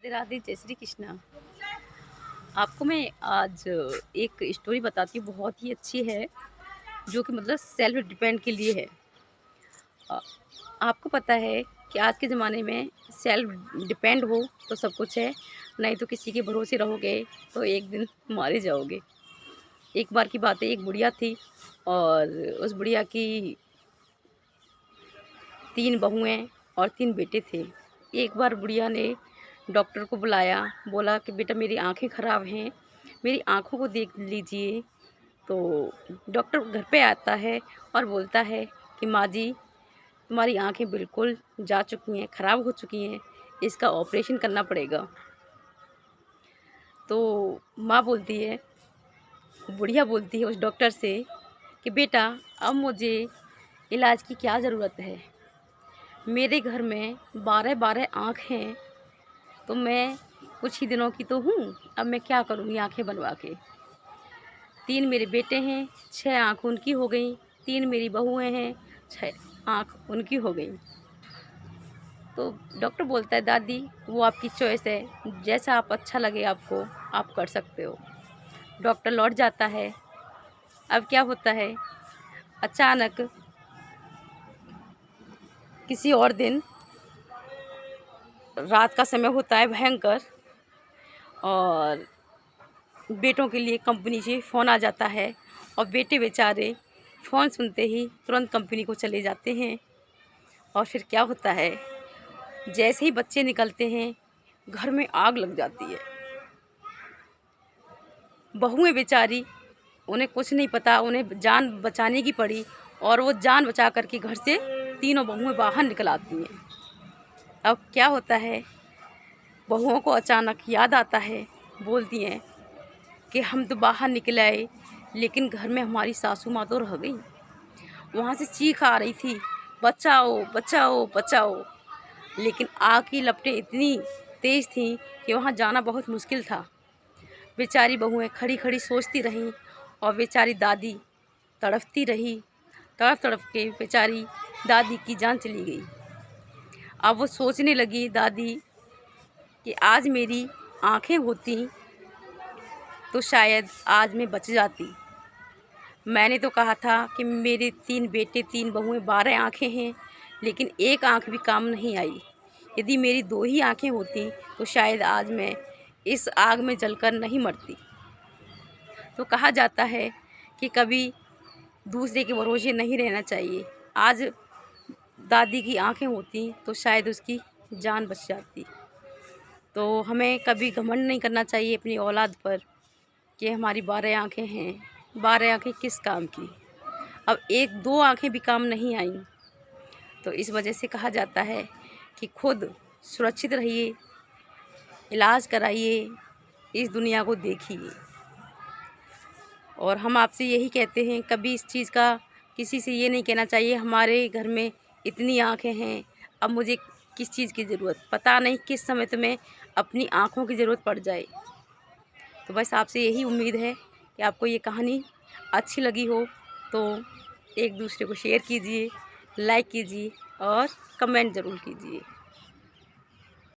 राधे राधे, जय श्री कृष्णा। आपको मैं आज एक स्टोरी बताती हूँ, बहुत ही अच्छी है, जो कि मतलब सेल्फ डिपेंड के लिए है। अ, आपको पता है कि आज के ज़माने में सेल्फ डिपेंड हो तो सब कुछ है, नहीं तो किसी के भरोसे रहोगे तो एक दिन मारे जाओगे। एक बार की बात है, एक बुढ़िया थी और उस बुढ़िया की 3 बहुएँ और 3 बेटे थे। एक बार बुढ़िया ने डॉक्टर को बुलाया, बोला कि बेटा मेरी आँखें ख़राब हैं, मेरी आँखों को देख लीजिए। तो डॉक्टर घर पे आता है और बोलता है कि माँ जी, तुम्हारी आँखें बिल्कुल जा चुकी हैं, ख़राब हो चुकी हैं, इसका ऑपरेशन करना पड़ेगा। तो माँ बोलती है, बुढ़िया बोलती है उस डॉक्टर से कि बेटा अब मुझे इलाज की क्या ज़रूरत है? मेरे घर में 12-12 आँख हैं, तो मैं कुछ ही दिनों की तो हूँ, अब मैं क्या करूँगी आँखें बनवा के। 3 मेरे बेटे हैं, 6 आँख उनकी हो गईं, 3 मेरी बहुएँ हैं, 6 आँख उनकी हो गईं। तो डॉक्टर बोलता है दादी वो आपकी चॉइस है, जैसा आप अच्छा लगे आपको, आप कर सकते हो। डॉक्टर लौट जाता है। अब क्या होता है, अचानक किसी और दिन रात का समय होता है भयंकर, और बेटों के लिए कंपनी से फ़ोन आ जाता है और बेटे बेचारे फ़ोन सुनते ही तुरंत कंपनी को चले जाते हैं। और फिर क्या होता है, जैसे ही बच्चे निकलते हैं घर में आग लग जाती है। बहुएं बेचारी, उन्हें कुछ नहीं पता, उन्हें जान बचाने की पड़ी और वो जान बचा कर के घर से तीनों बहुएं बाहर निकल आती हैं। अब क्या होता है, बहुओं को अचानक याद आता है, बोलती हैं कि हम तो बाहर निकल आए लेकिन घर में हमारी सासू माँ तो रह गई। वहाँ से चीख आ रही थी, बचाओ बचाओ बचाओ। लेकिन आग की लपटें इतनी तेज़ थीं कि वहाँ जाना बहुत मुश्किल था। बेचारी बहुएं खड़ी खड़ी सोचती रहीं और बेचारी दादी तड़पती रही। तड़प तड़प के बेचारी दादी की जान चली गई। अब वो सोचने लगी दादी कि आज मेरी आँखें होती तो शायद आज मैं बच जाती। मैंने तो कहा था कि मेरे 3 बेटे 3 बहुएं 12 आँखें हैं, लेकिन एक आँख भी काम नहीं आई। यदि मेरी 2 ही आँखें होती तो शायद आज मैं इस आग में जलकर नहीं मरती। तो कहा जाता है कि कभी दूसरे के भरोसे नहीं रहना चाहिए। आज दादी की आँखें होती तो शायद उसकी जान बच जाती। तो हमें कभी घमंड नहीं करना चाहिए अपनी औलाद पर कि हमारी 12 आँखें हैं। 12 आँखें किस काम की? अब 1-2 आँखें भी काम नहीं आईं। तो इस वजह से कहा जाता है कि खुद सुरक्षित रहिए, इलाज कराइए, इस दुनिया को देखिए। और हम आपसे यही कहते हैं, कभी इस चीज़ का किसी से ये नहीं कहना चाहिए हमारे घर में इतनी आँखें हैं, अब मुझे किस चीज़ की ज़रूरत, पता नहीं किस समय तुम्हें अपनी आँखों की ज़रूरत पड़ जाए। तो बस आपसे यही उम्मीद है कि आपको ये कहानी अच्छी लगी हो तो एक दूसरे को शेयर कीजिए, लाइक कीजिए और कमेंट ज़रूर कीजिए।